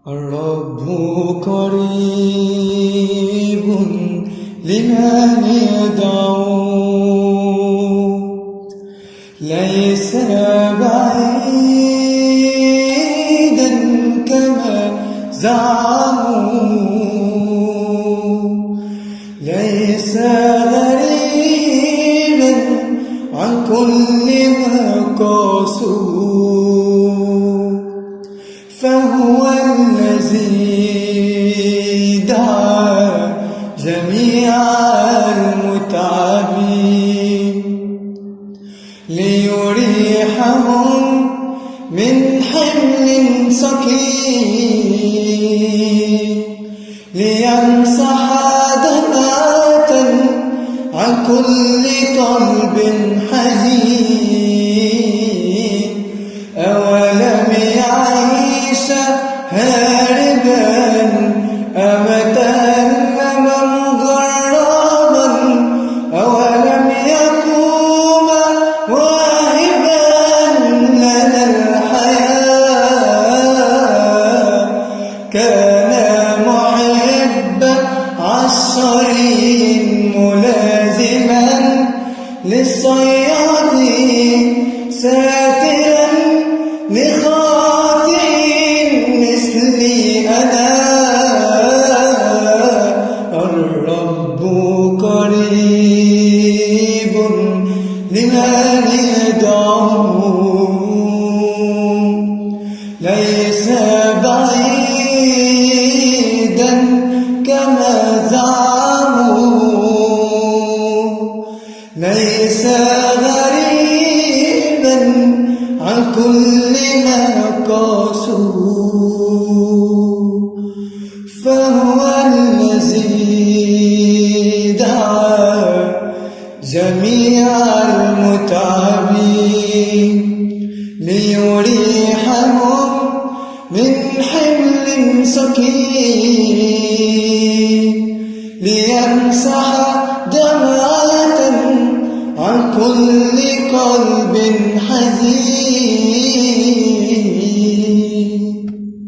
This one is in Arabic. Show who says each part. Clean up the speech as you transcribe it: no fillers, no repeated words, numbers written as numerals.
Speaker 1: الرب قريب لمن يدعو، ليس بعيدا كما زعموا، ليس غريبا عن كل ما قاسوا، فهو الذي دعا جميع المتعبين ليريحهم من حمل ثقيل، ليمسح دمعة عن كل قلب حزين. أولم يعيش هاربا أمتأمما مجربا، أولم يقوم واهبا لنا الحياة، كان محبا عالشرين ملازما للصيادين، ساترا لخاطئين مثلي أنا. الرب قريب لمن يدعو، ليس بعيدا كما زعموا، ليس غريبا عن كل ما قاسوا، فهو الذي دعا جميع المتعبين ليريحهم من حمل ثقيل، ليمسح دمعة عن كل قلب حزين.